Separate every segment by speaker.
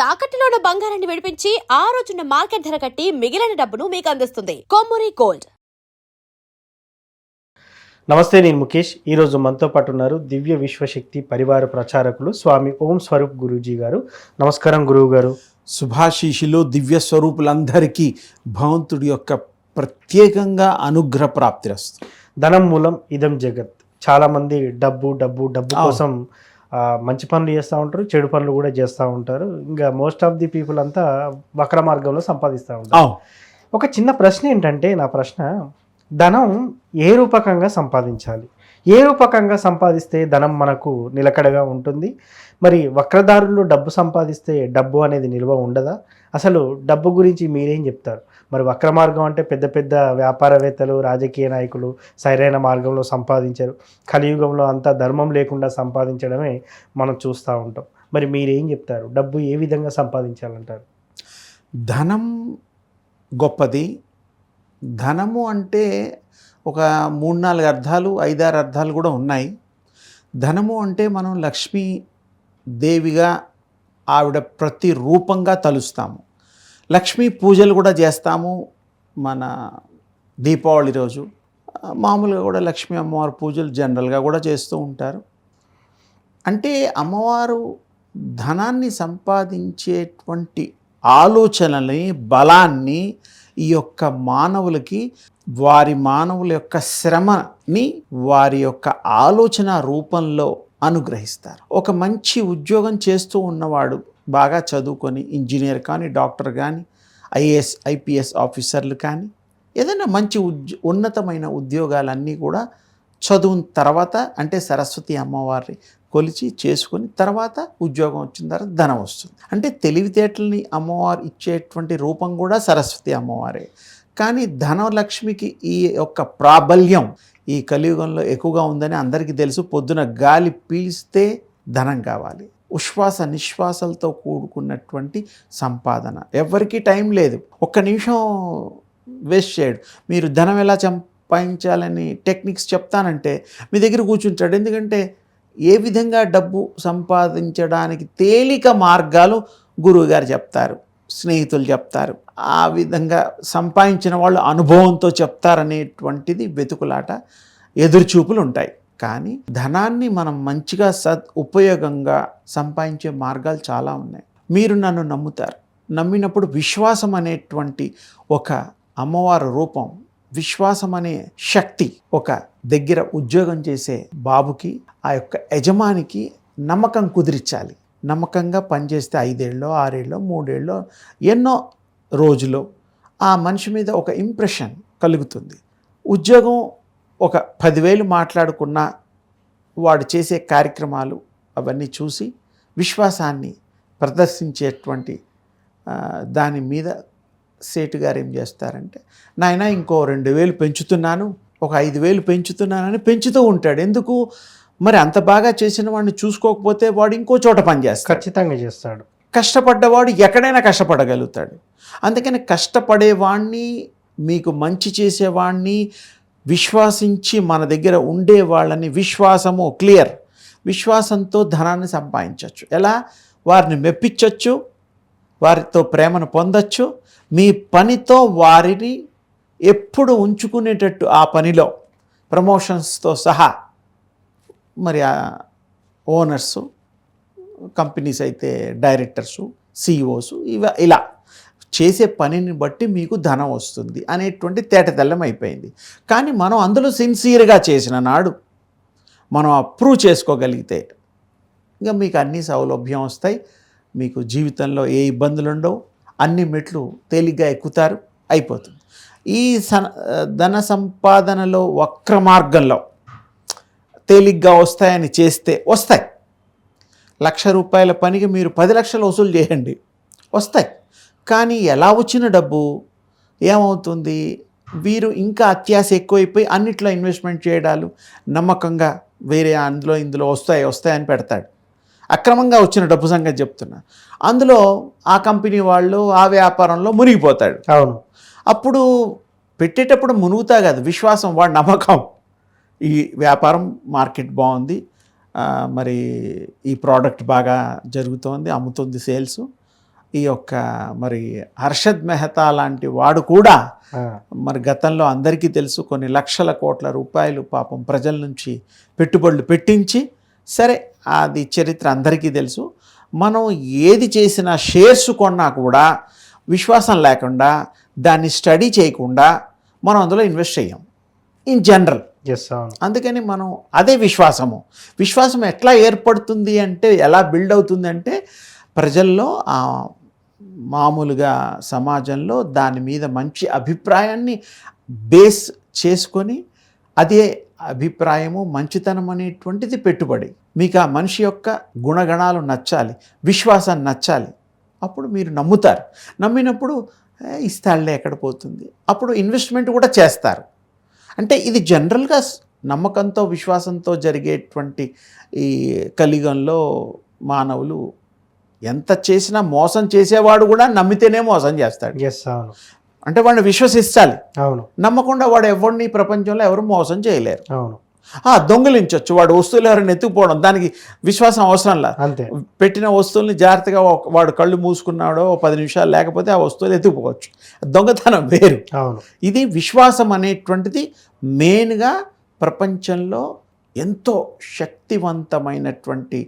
Speaker 1: తాకట్టులో ఉన్న బంగారాన్ని విడిపించి ఆ రోజున్న మార్కెట్ ధర కట్టి మిగిలిన డబ్బును మీకు అందిస్తుంది కొమ్మూరి గోల్డ్.
Speaker 2: నమస్తే, నేను ముఖేష్. ఈరోజు మనతో పాటు ఉన్నారు దివ్య విశ్వశక్తి పరివార ప్రచారకులు స్వామి ఓం స్వరూప్ గురూజీ గారు. నమస్కారం గురువు గారు.
Speaker 3: శుభాశీషులు దివ్య స్వరూపులందరికీ భగవంతుడి యొక్క ప్రత్యేకంగా అనుగ్రహ ప్రాప్తిరస్తు.
Speaker 2: ధనం మూలం ఇదం జగత్. చాలామంది డబ్బు కోసం మంచి పనులు చేస్తూ ఉంటారు, చెడు పనులు కూడా చేస్తూ ఉంటారు. ఇంకా మోస్ట్ ఆఫ్ ది పీపుల్ అంతా వక్ర మార్గంలో సంపాదిస్తూ ఉంటారు. ఒక చిన్న ప్రశ్న ఏంటంటే, నా ప్రశ్న, ధనం ఏ రూపకంగా సంపాదించాలి? ఏ రూపకంగా సంపాదిస్తే ధనం మనకు నిలకడగా ఉంటుంది? మరి వక్రదారులు డబ్బు సంపాదిస్తే డబ్బు అనేది నిల్వ ఉండదా? అసలు డబ్బు గురించి మీరేం చెప్తారు? మరి వక్ర మార్గం అంటే పెద్ద పెద్ద వ్యాపారవేత్తలు, రాజకీయ నాయకులు సరైన మార్గంలో సంపాదించారు. కలియుగంలో అంతా ధర్మం లేకుండా సంపాదించడమే మనం చూస్తూ ఉంటాం. మరి మీరేం చెప్తారు? డబ్బు ఏ విధంగా సంపాదించాలంటారు?
Speaker 3: ధనం గొప్పది. ధనము అంటే ఒక 3-4 అర్థాలు, 5-6 అర్థాలు కూడా ఉన్నాయి. ధనము అంటే మనం లక్ష్మీ దేవిగా ఆవిడ ప్రతి రూపంగా తలుస్తాము. లక్ష్మీ పూజలు కూడా చేస్తాము. మన దీపావళి రోజు మామూలుగా కూడా లక్ష్మీ అమ్మవారి పూజలు జనరల్గా కూడా చేస్తూ ఉంటారు. అంటే అమ్మవారు ధనాన్ని సంపాదించేటువంటి ఆలోచనని, బలాన్ని ఈ యొక్క మానవులకి, మానవుల యొక్క శ్రమని వారి యొక్క ఆలోచన రూపంలో అనుగ్రహిస్తారు. ఒక మంచి ఉద్యోగం చేస్తూ ఉన్నవాడు, బాగా చదువుకొని ఇంజనీర్ కానీ, డాక్టర్ కానీ, ఐఏఎస్ ఐపీఎస్ ఆఫీసర్లు కానీ, ఏదైనా మంచి ఉన్నతమైన ఉద్యోగాలన్నీ కూడా చదువున తర్వాత, అంటే సరస్వతి అమ్మవారిని కొలిచి చేసుకొని తర్వాత ఉద్యోగం వచ్చిన తర్వాత ధనం వస్తుంది. అంటే తెలివితేటల్ని అమ్మవారు ఇచ్చేటువంటి రూపం కూడా సరస్వతి అమ్మవారే. కానీ ధనలక్ష్మికి ఈ యొక్క ప్రాబల్యం ఈ కలియుగంలో ఎక్కువగా ఉందని అందరికీ తెలుసు. పొద్దున గాలి పీల్స్తే ధనం కావాలి. ఉశ్వాస నిశ్వాసాలతో కూడుకున్నటువంటి సంపాదన. ఎవరికీ టైం లేదు, ఒక్క నిమిషం వేస్ట్ చేయడు. మీరు ధనం ఎలా సంపాదించాలని టెక్నిక్స్ చెప్తానంటే మీ దగ్గర కూర్చుంటాడు. ఎందుకంటే ఏ విధంగా డబ్బు సంపాదించడానికి తేలిక మార్గాలు గురువుగారు చెప్తారు, స్నేహితులు చెప్తారు. ఆ విధంగా సంపాదించిన వాళ్ళు అనుభవంతో చెప్తారనేటువంటిది వెతుకులాట, ఎదురుచూపులు ఉంటాయి. కానీ ధనాన్ని మనం మంచిగా ఉపయోగంగా సంపాదించే మార్గాలు చాలా ఉన్నాయి. మీరు నన్ను నమ్ముతారు. నమ్మినప్పుడు విశ్వాసం అనేటువంటి ఒక అమ్మవారి రూపం, విశ్వాసం అనే శక్తి ఒక దగ్గర ఉద్యోగం చేసే బాబుకి, ఆ యొక్క యజమానికి నమ్మకం కుదిరించాలి. నమ్మకంగా పనిచేస్తే 5 ఏళ్ళో 6 ఏళ్ళో 3 ఏళ్ళో ఎన్నో రోజులు ఆ మనిషి మీద ఒక ఇంప్రెషన్ కలుగుతుంది. ఉద్యోగం ఒక 10,000 మాట్లాడుకున్న వాడు చేసే కార్యక్రమాలు అవన్నీ చూసి విశ్వాసాన్ని ప్రదర్శించేటువంటి దాని మీద సేటు గారు ఏం చేస్తారంటే, నాయన ఇంకో 2,000 పెంచుతున్నాను, ఒక 5,000 పెంచుతున్నానని పెంచుతూ ఉంటాడు. ఎందుకు? మరి అంత బాగా చేసిన వాడిని చూసుకోకపోతే వాడు ఇంకో చోట పనిచేస్తాడు,
Speaker 2: ఖచ్చితంగా చేస్తాడు.
Speaker 3: కష్టపడ్డవాడు ఎక్కడైనా కష్టపడగలుగుతాడు. అందుకని కష్టపడేవాడిని, మీకు మంచి చేసేవాడిని, విశ్వాసించి మన దగ్గర ఉండే వాళ్ళని, విశ్వాసము క్లియర్, విశ్వాసంతో ధనాన్ని సంపాదించవచ్చు. ఎలా? వారిని మెప్పించవచ్చు, వారితో ప్రేమను పొందొచ్చు. మీ పనితో వారిని ఎప్పుడు ఉంచుకునేటట్టు ఆ పనిలో ప్రమోషన్స్తో సహా. మరి ఆ ఓనర్సు, కంపెనీస్ అయితే డైరెక్టర్సు, సిఇఓసు, ఇలా చేసే పనిని బట్టి మీకు ధనం వస్తుంది అనేటువంటి తేటతెల్లం అయిపోయింది. కానీ మనం అందులో సిన్సియర్గా చేసిన నాడు మనం అప్రూవ్ చేసుకోగలిగితే ఇంకా మీకు అన్ని సౌలభ్యం వస్తాయి. మీకు జీవితంలో ఏ ఇబ్బందులు ఉండవు, అన్ని మెట్లు తేలిగ్గా ఎక్కుతారు, అయిపోతుంది. ఈ ధన సంపాదనలో వక్ర మార్గంలో తేలిగ్గా వస్తాయని చేస్తే వస్తాయి. 1,00,000 రూపాయల పనికి మీరు 10 లక్షలు వసూలు చేయండి, వస్తాయి. కానీ ఎలా వచ్చిన డబ్బు ఏమవుతుంది? వీరు ఇంకా అత్యాశ ఎక్కువైపోయి అన్నిట్లో ఇన్వెస్ట్మెంట్ చేయడాలు, నమ్మకంగా వేరే అందులో ఇందులో వస్తాయని పెడతాడు. అక్రమంగా వచ్చిన డబ్బు సంగతి చెప్తున్నా. అందులో ఆ కంపెనీ వాళ్ళు ఆ వ్యాపారంలో మునిగిపోతాడు.
Speaker 2: అవును.
Speaker 3: అప్పుడు పెట్టేటప్పుడు మునుగుతా కాదు, విశ్వాసం, వాడి నమ్మకం, ఈ వ్యాపారం మార్కెట్ బాగుంది, మరి ఈ ప్రోడక్ట్ బాగా జరుగుతోంది, అమ్ముతుంది, సేల్స్, ఈ యొక్క మరి హర్షద్ మెహతా లాంటి వాడు కూడా మరి గతంలో అందరికీ తెలుసు కొన్ని లక్షల కోట్ల రూపాయలు పాపం ప్రజల నుంచి పెట్టుబడులు పెట్టించి, సరే అది చరిత్ర అందరికీ తెలుసు. మనం ఏది చేసినా షేర్స్ కొన్నా కూడా విశ్వాసం లేకుండా, దాన్ని స్టడీ చేయకుండా మనం అందులో ఇన్వెస్ట్ చేయం ఇన్ జనరల్. అందుకని మనం అదే విశ్వాసం ఎట్లా ఏర్పడుతుంది అంటే, ఎలా బిల్డ్ అవుతుంది అంటే, ప్రజల్లో మామూలుగా సమాజంలో దాని మీద మంచి అభిప్రాయాన్ని బేస్ చేసుకొని, అదే అభిప్రాయము మంచితనం అనేటువంటిది పెట్టుబడి. మీకు ఆ మనిషి యొక్క గుణగణాలు నచ్చాలి, విశ్వాసాన్ని నచ్చాలి, అప్పుడు మీరు నమ్ముతారు. నమ్మినప్పుడు ఇస్తాళ్లే ఎక్కడ పోతుంది, అప్పుడు ఇన్వెస్ట్మెంట్ కూడా చేస్తారు. అంటే ఇది జనరల్గా నమ్మకంతో విశ్వాసంతో జరిగేటువంటి ఈ కలియుగంలో మానవులు ఎంత చేసినా మోసం చేసేవాడు కూడా నమ్మితేనే మోసం చేస్తాడు. అంటే వాడిని విశ్వసించాలి. నమ్మకుండా వాడు ఎవరిని ప్రపంచంలో ఎవరు మోసం చేయలేరు. దొంగిలించవచ్చు, వాడు వస్తువులు ఎవరైనా ఎత్తుకుపోవడం, దానికి విశ్వాసం అవసరం లేదు. పెట్టిన వస్తువుల్ని జాగ్రత్తగా వాడు కళ్ళు మూసుకున్నాడో 10 నిమిషాలు లేకపోతే ఆ వస్తువులు ఎత్తుకుపోవచ్చు. దొంగతనం వేరు. ఇది విశ్వాసం అనేటువంటిది మెయిన్గా ప్రపంచంలో ఎంతో శక్తివంతమైనటువంటి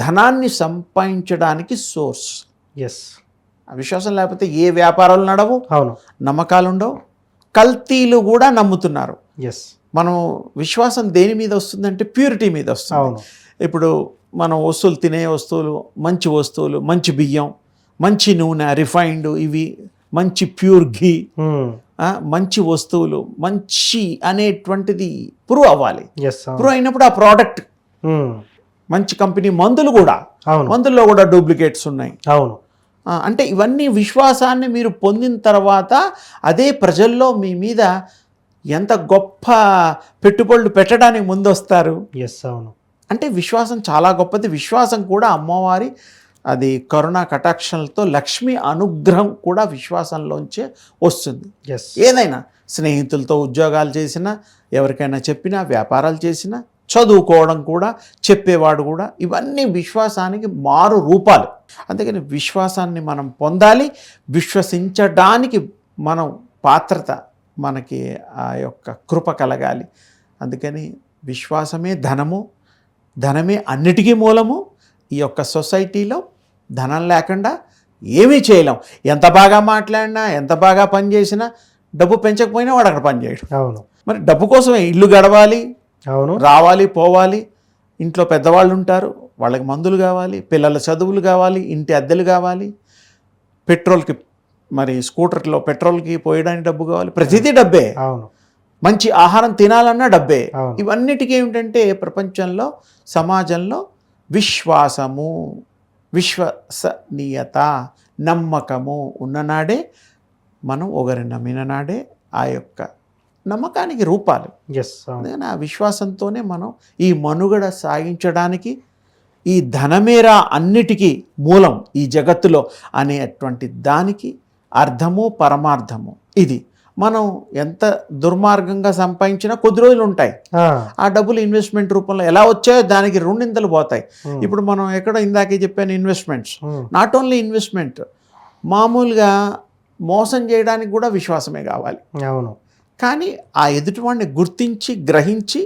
Speaker 3: ధనాన్ని సంపాదించడానికి సోర్స్. విశ్వాసం లేకపోతే ఏ వ్యాపారాలు నడవు, నమ్మకాలు ఉండవు, కల్తీలు కూడా నమ్ముతున్నారు. మనం విశ్వాసం దేని మీద వస్తుందంటే ప్యూరిటీ మీద వస్తుంది. ఇప్పుడు మనం వస్తువులు, తినే వస్తువులు, మంచి వస్తువులు, మంచి బియ్యం, మంచి నూనె, రిఫైన్డ్, ఇవి మంచి ప్యూర్ ఘీ, మంచి వస్తువులు, మంచి అనేటువంటిది ప్రూవ్ అవ్వాలి. ప్రూవ్ అయినప్పుడు ఆ ప్రోడక్ట్ మంచి కంపెనీ. మందులు కూడా, మందుల్లో కూడా డూప్లికేట్స్ ఉన్నాయి. అంటే ఇవన్నీ విశ్వాసాన్ని మీరు పొందిన తర్వాత అదే ప్రజల్లో మీ మీద ఎంత గొప్ప పెట్టుబడులు పెట్టడానికి ముందొస్తారు. అంటే విశ్వాసం చాలా గొప్పది. విశ్వాసం కూడా అమ్మవారి అది కరుణా కటాక్షలతో లక్ష్మి అనుగ్రహం కూడా విశ్వాసంలోంచే వస్తుంది. ఏదైనా స్నేహితులతో ఉద్యోగాలు చేసినా, ఎవరికైనా చెప్పినా, వ్యాపారాలు చేసినా, చదువుకోవడం కూడా, చెప్పేవాడు కూడా, ఇవన్నీ విశ్వాసానికి మారు రూపాలు. అందుకని విశ్వాసాన్ని మనం పొందాలి. విశ్వసించడానికి మనం పాత్రత, మనకి ఆ యొక్క కృప కలగాలి. అందుకని విశ్వాసమే ధనము, ధనమే అన్నిటికీ మూలము. ఈ యొక్క సొసైటీలో ధనం లేకుండా ఏమీ చేయలేం. ఎంత బాగా మాట్లాడినా, ఎంత బాగా పనిచేసినా, డబ్బు పెంచకపోయినా వాడు అక్కడ పనిచేయడు. మరి డబ్బు కోసమే ఇల్లు గడవాలి, రావాలి, పోవాలి. ఇంట్లో పెద్దవాళ్ళు ఉంటారు, వాళ్ళకి మందులు కావాలి, పిల్లల చదువులు కావాలి, ఇంటి అద్దెలు కావాలి, పెట్రోల్కి మరి స్కూటర్లో పెట్రోల్కి పోయడానికి డబ్బు కావాలి. ప్రతిదీ డబ్బే. మంచి ఆహారం తినాలన్నా డబ్బే. ఇవన్నిటికీ ఏమిటంటే ప్రపంచంలో, సమాజంలో విశ్వాసము, విశ్వసనీయత, నమ్మకము ఉన్ననాడే, మనం ఒకరిని నమ్మిన నాడే ఆ యొక్క నమ్మకానికి రూపాలు. అందుకని ఆ విశ్వాసంతోనే మనం ఈ మనుగడ సాగించడానికి, ఈ ధనమేరా అన్నిటికీ మూలం ఈ జగత్తులో అనేటువంటి దానికి అర్థము, పరమార్థము. ఇది మనం ఎంత దుర్మార్గంగా సంపాదించినా కొద్ది రోజులు ఉంటాయి. ఆ డబ్బులు ఇన్వెస్ట్మెంట్ రూపంలో ఎలా వచ్చాయో దానికి రెండింతలు పోతాయి. ఇప్పుడు మనం ఎక్కడ ఇందాకే చెప్పాను, ఇన్వెస్ట్మెంట్స్, నాట్ ఓన్లీ ఇన్వెస్ట్మెంట్, మామూలుగా మోసం చేయడానికి కూడా విశ్వాసమే కావాలి. కానీ ఆ ఎదుటివాడిని గుర్తించి, గ్రహించి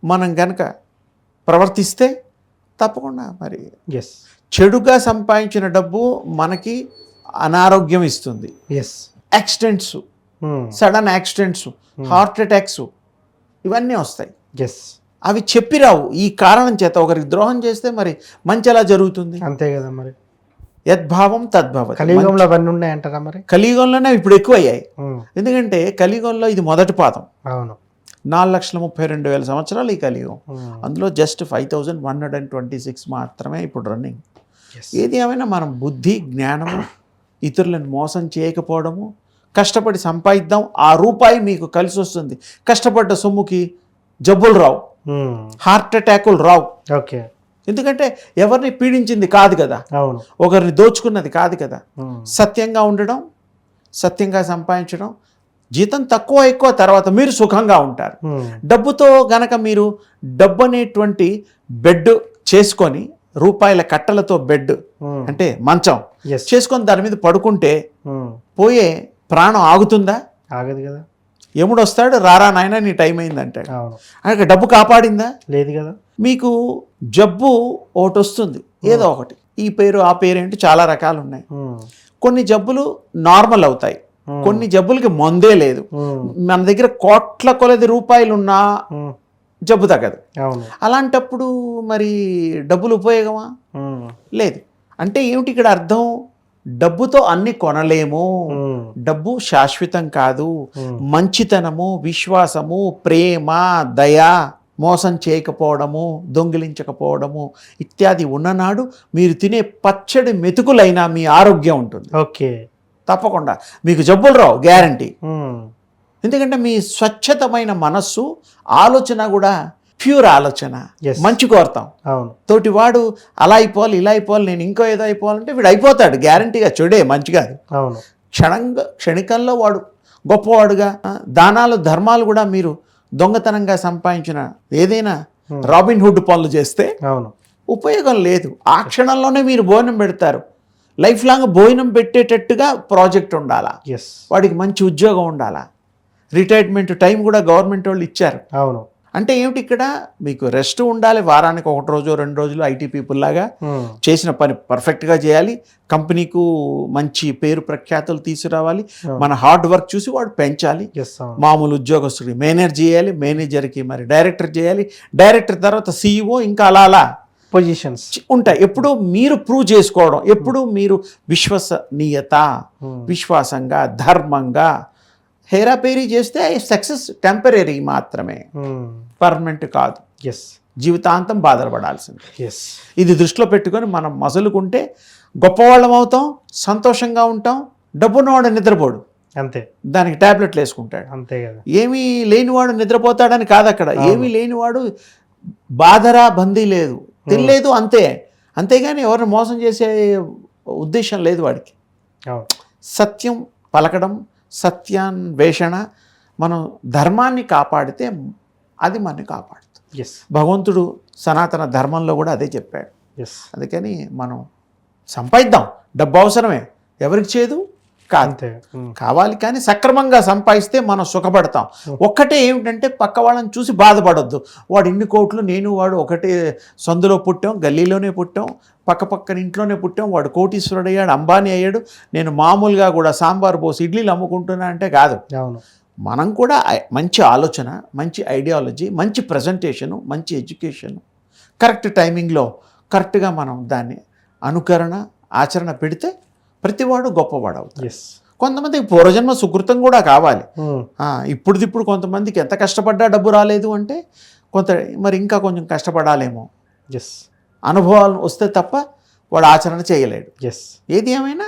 Speaker 3: మనం గనక ప్రవర్తిస్తే తప్పకుండా మరి చెడుగా సంపాదించిన డబ్బు మనకి అనారోగ్యం ఇస్తుంది. Accidents, sudden accidents, heart attacks, ఇవన్నీ వస్తాయి. అవి చెప్పిరావు. ఈ కారణం చేత ఒకరికి ద్రోహం చేస్తే మరి మంచి ఎలా జరుగుతుంది? అంతే కదా. మరి యద్భావం తద్భవతి. కలియుగంలో అవన్నీ ఉన్నాయంటారా? మరి కలియుగంలోనే ఇప్పుడు ఎక్కువ అయ్యాయి. ఎందుకంటే కలియుగంలో ఇది మొదటి పాదం. 4,32,000 సంవత్సరాలు ఈ కలియుగం. అందులో జస్ట్ 5,126 మాత్రమే ఇప్పుడు రన్నింగ్. ఏది ఏమైనా మనం బుద్ధి, జ్ఞానము, ఇతరులను మోసం చేయకపోవడము, కష్టపడి సంపాదిద్దాం, ఆ రూపాయి మీకు కలిసి వస్తుంది. కష్టపడ్డ సొమ్ముకి జబ్బులు రావు, హార్ట్ అటాకులు రావు. ఎందుకంటే ఎవరిని పీడించింది కాదు కదా, ఒకరిని దోచుకున్నది కాదు కదా. సత్యంగా ఉండడం, సత్యంగా సంపాదించడం, జీతం తక్కువ ఎక్కువ తర్వాత మీరు సుఖంగా ఉంటారు. డబ్బుతో గనక మీరు డబ్బు అనేటువంటి బెడ్ చేసుకొని, రూపాయల కట్టలతో బెడ్ అంటే మంచం,
Speaker 2: ఎస్.
Speaker 3: చేసుకొని దాని మీద పడుకుంటే
Speaker 2: ఉమ్.
Speaker 3: పోయే ప్రాణం ఆగుతుందా?
Speaker 2: ఆగదు కదా.
Speaker 3: ఎముడు వస్తాడు, రారా నాయనా నీ టైం అయింది అంటాడు.
Speaker 2: అవును.
Speaker 3: అక్కడ డబ్బు కాపాడిందా?
Speaker 2: లేదు కదా.
Speaker 3: మీకు జబ్బు ఒకటి వస్తుంది, ఏదో ఒకటి, ఈ పేరు ఆ పేరు ఏంటి, చాలా రకాలు ఉన్నాయి.
Speaker 2: ఉమ్.
Speaker 3: కొన్ని జబ్బులు నార్మల్ అవుతాయి, కొన్ని జబ్బులకి మందే లేదు.
Speaker 2: ఉమ్.
Speaker 3: మన దగ్గర కోట్ల కొలది రూపాయలు ఉన్నా
Speaker 2: ఉమ్.
Speaker 3: జబ్బు తగ్గదు.
Speaker 2: అవును.
Speaker 3: అలాంటప్పుడు మరి డబ్బులు ఉపయోగమా?
Speaker 2: ఉమ్.
Speaker 3: లేదు. అంటే ఏమిటి ఇక్కడ అర్థం? డబ్బుతో అన్ని కొనలేము,
Speaker 2: ఉమ్.
Speaker 3: డబ్బు శాశ్వతం కాదు.
Speaker 2: ఉమ్.
Speaker 3: మంచితనము, విశ్వాసము, ప్రేమ, దయ, మోసం చేయకపోవడము, దొంగిలించకపోవడము ఇత్యాది ఉన్ననాడు మీరు తినే పచ్చడి మెతుకులైనా మీ ఆరోగ్యం ఉంటుంది.
Speaker 2: ఓకే.
Speaker 3: తప్పకుండా మీకు జబ్బులు రావు, గ్యారంటీ.
Speaker 2: ఉమ్.
Speaker 3: ఎందుకంటే మీ స్వచ్ఛతమైన మనస్సు, ఆలోచన కూడా ప్యూర్ ఆలోచన,
Speaker 2: Yes.
Speaker 3: మంచి కోరుతాం.
Speaker 2: అవును.
Speaker 3: తోటివాడు అలా అయిపోవాలి, ఇలా అయిపోవాలి, నేను ఇంకో ఏదో అయిపోవాలంటే వీడు అయిపోతాడు గ్యారంటీగా. చెడే మంచిగా
Speaker 2: అవును.
Speaker 3: క్షణికంలో వాడు గొప్పవాడుగా. దానాలు ధర్మాలు కూడా మీరు దొంగతనంగా సంపాదించిన ఏదైనా రాబిన్ హుడ్ పనులు చేస్తే
Speaker 2: అవును.
Speaker 3: ఉపయోగం లేదు. ఆ క్షణంలోనే మీరు భోజనం పెడతారు. లైఫ్ లాంగ్ భోజనం పెట్టేటట్టుగా ప్రాజెక్ట్ ఉండాలా,
Speaker 2: ఎస్.
Speaker 3: వాడికి మంచి ఉద్యోగం ఉండాలా, రిటైర్మెంట్ టైం కూడా గవర్నమెంట్ వాళ్ళు ఇచ్చారు.
Speaker 2: అవును.
Speaker 3: అంటే ఏమిటి ఇక్కడ మీకు రెస్ట్ ఉండాలి, వారానికి 1 రోజు 2 రోజులు ఐటీ పీపుల్ లాగా
Speaker 2: ఉమ్.
Speaker 3: చేసిన పని పర్ఫెక్ట్గా చేయాలి, కంపెనీకు మంచి పేరు ప్రఖ్యాతులు తీసుకురావాలి, మన హార్డ్ వర్క్ చూసి వాడు పెంచాలి.
Speaker 2: ఎస్. అవును.
Speaker 3: మామూలు ఉద్యోగస్తుడికి మేనేజర్ చేయాలి, మేనేజర్కి మరి డైరెక్టర్ చేయాలి, డైరెక్టర్ తర్వాత CEO, ఇంకా అలా అలా
Speaker 2: పొజిషన్స్
Speaker 3: ఉంటాయి. ఎప్పుడు మీరు ప్రూవ్ చేసుకోవడం, ఎప్పుడు మీరు విశ్వసనీయత, విశ్వాసంగా, ధర్మంగా హేరాపేరీ చేస్తే సక్సెస్ టెంపరీ మాత్రమే, పర్మనెంట్ కాదు.
Speaker 2: ఎస్.
Speaker 3: జీవితాంతం బాధపడాల్సింది.
Speaker 2: ఎస్.
Speaker 3: ఇది దృష్టిలో పెట్టుకొని మనం మసలుకుంటే గొప్పవాళ్ళం అవుతాం, సంతోషంగా ఉంటాం. డబ్బున్నవాడు నిద్రపోడు,
Speaker 2: అంతే.
Speaker 3: దానికి ట్యాబ్లెట్లు వేసుకుంటాడు.
Speaker 2: అంతే కదా.
Speaker 3: ఏమీ లేనివాడు నిద్రపోతాడని కాదు అక్కడ. ఏమీ లేనివాడు బాధరా బందీ లేదు, తినలేదు, అంతే. అంతేగాని ఎవరిని మోసం చేసే ఉద్దేశం లేదు వాడికి.
Speaker 2: అవును.
Speaker 3: సత్యం పలకడం, సత్యాన్వేషణ, మనం ధర్మాన్ని కాపాడితే అది మనని కాపాడుతుంది.
Speaker 2: ఎస్.
Speaker 3: భగవంతుడు సనాతన ధర్మంలో కూడా అదే చెప్పాడు.
Speaker 2: ఎస్.
Speaker 3: అందుకని మనం సంపాదిద్దాం, డబ్బు అవసరమే, ఎవరికి చేదు కాదు,
Speaker 2: అంతే.
Speaker 3: కావాలి. కానీ సక్రమంగా సంపాదిస్తే మనం సుఖపడతాం. ఒక్కటే ఏమిటంటే పక్క వాళ్ళని చూసి బాధపడొద్దు. వాడు ఇన్ని కోట్లు, నేను వాడు ఒకటే సందులో పుట్టాం, గల్లీలోనే పుట్టాం, పక్కపక్కన ఇంట్లోనే పుట్టాం, వాడు కోటీశ్వరుడు అయ్యాడు, అంబానీ అయ్యాడు, నేను మామూలుగా కూడా సాంబార్ పోసి ఇడ్లీలు అమ్ముకుంటున్నా అంటే కాదు.
Speaker 2: అవును.
Speaker 3: మనం కూడా మంచి ఆలోచన, మంచి ఐడియాలజీ, మంచి ప్రజెంటేషను, మంచి ఎడ్యుకేషను, కరెక్ట్ టైమింగ్లో కరెక్ట్గా మనం దాన్ని అనుకరణ, ఆచరణ పెడితే ప్రతివాడు గొప్పవాడు అవుతాడు.
Speaker 2: ఎస్.
Speaker 3: కొంతమందికి పూర్వజన్మ సుకృతం కూడా కావాలి. ఇప్పుడు కొంతమందికి ఎంత కష్టపడ్డా డబ్బు రాలేదు అంటే మరి ఇంకా కొంచెం కష్టపడాలేమో.
Speaker 2: ఎస్.
Speaker 3: అనుభవాలు వస్తే తప్ప వాడు ఆచరణ చేయలేడు.
Speaker 2: ఎస్.
Speaker 3: ఏది ఏమైనా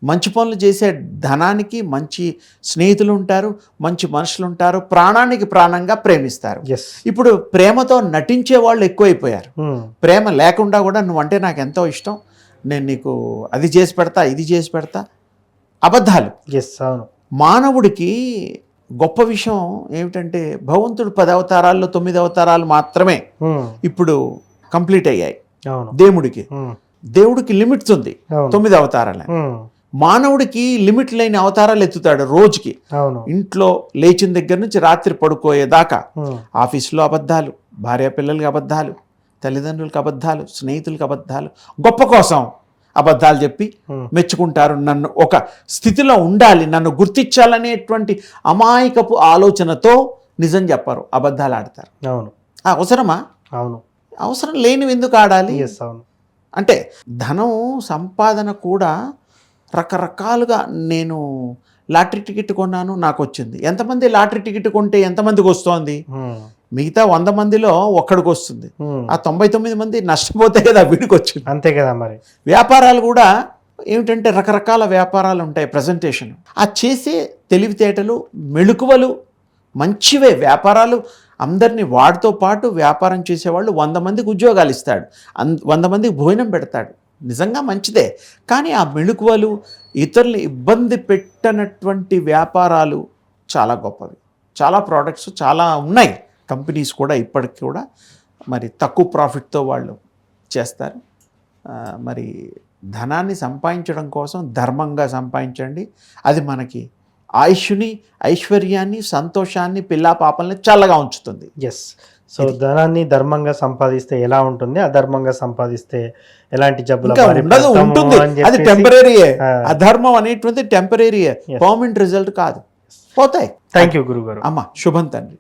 Speaker 3: మంచి పనులు చేసే ధనానికి మంచి స్నేహితులు ఉంటారు, మంచి మనుషులు ఉంటారు, ప్రాణానికి ప్రాణంగా ప్రేమిస్తారు.
Speaker 2: ఎస్.
Speaker 3: ఇప్పుడు ప్రేమతో నటించే వాళ్ళు ఎక్కువైపోయారు. ప్రేమ లేకుండా కూడా నువ్వంటే నాకు ఎంతో ఇష్టం, నేను నీకు అది చేసి పెడతా, ఇది చేసి పెడతా, అబద్ధాలు.
Speaker 2: ఎస్. అవును.
Speaker 3: మానవుడికి గొప్ప విషయం ఏమిటంటే భగవంతుడు 10 అవతారాల్లో 9 అవతారాలు మాత్రమే ఇప్పుడు కంప్లీట్ అయ్యాయి.
Speaker 2: అవును.
Speaker 3: దేవుడికి లిమిట్స్ ఉంది, 9 అవతారాలే. మానవుడికి లిమిట్ లేని అవతారాలు ఎత్తుతాడు రోజుకి.
Speaker 2: అవును.
Speaker 3: ఇంట్లో లేచిన దగ్గర నుంచి రాత్రి పడుకోయేదాకా ఆఫీసులో అబద్ధాలు, భార్య పిల్లలకి అబద్ధాలు, తల్లిదండ్రులకు అబద్ధాలు, స్నేహితులకు అబద్ధాలు, గొప్ప కోసం అబద్ధాలు చెప్పి మెచ్చుకుంటారు. నన్ను ఒక స్థితిలో ఉండాలి, నన్ను గుర్తించాలనేటువంటి అమాయకపు ఆలోచనతో నిజం చెప్పరు, అబద్ధాలు ఆడతారు.
Speaker 2: అవును.
Speaker 3: అవసరమా?
Speaker 2: అవును.
Speaker 3: అవసరం లేనివి ఎందుకు ఆడాలి?
Speaker 2: ఎస్. అవును.
Speaker 3: అంటే ధనం సంపాదన కూడా రకరకాలుగా, నేను లాటరీ టికెట్ కొన్నాను, నాకు వచ్చింది. ఎంతమంది లాటరీ టికెట్ కొంటే ఎంతమందికి వస్తోంది? మిగతా 100 మందిలో ఒక్కడికి వస్తుంది. ఆ 99 మంది నష్టపోతే కదా వీడికి వచ్చింది.
Speaker 2: అంతే కదా. మరి
Speaker 3: వ్యాపారాలు కూడా ఏమిటంటే రకరకాల వ్యాపారాలు ఉంటాయి. ప్రజెంటేషన్, ఆ చేసే తెలివితేటలు, మెళుకువలు మంచివే. వ్యాపారాలు అందరినీ, వాడితో పాటు వ్యాపారం చేసేవాళ్ళు 100 మందికి ఉద్యోగాలు ఇస్తాడు, 100 మందికి భోజనం పెడతాడు, నిజంగా మంచిదే. కానీ ఆ మెళుకువలు, ఇతరులు ఇబ్బంది పెట్టనటువంటి వ్యాపారాలు చాలా గొప్పవి. చాలా ప్రోడక్ట్స్ చాలా ఉన్నాయి, కంపెనీస్ కూడా ఇప్పటికి కూడా మరి తక్కువ ప్రాఫిట్తో వాళ్ళు చేస్తారు. మరి ధనాన్ని సంపాదించడం కోసం ధర్మంగా సంపాదించండి. అది మనకి ఆయుష్ని, ఐశ్వర్యాన్ని, సంతోషాన్ని, పిల్లా పాపల్ని చల్లగా ఉంచుతుంది.
Speaker 2: ఎస్. సో ధనాన్ని ధర్మంగా సంపాదిస్తే ఎలా ఉంటుంది, అధర్మంగా సంపాదిస్తే ఎలాంటి జబ్బుల
Speaker 3: ఇంకా
Speaker 2: బారి
Speaker 3: ఉండదు,
Speaker 2: పడతాము
Speaker 3: ఉంటుంది.
Speaker 2: అని
Speaker 3: అది
Speaker 2: చెప్పేసి-
Speaker 3: టెంపరీయే.
Speaker 2: ఆ.
Speaker 3: అధర్మం అనేటువంటిది టెంపరీయే,
Speaker 2: Yes.
Speaker 3: పర్మనెంట్ రిజల్ట్ కాదు. పోతాయి.
Speaker 2: థ్యాంక్ యూ గురుగారు.
Speaker 3: అమ్మ శుభం తండ్రి.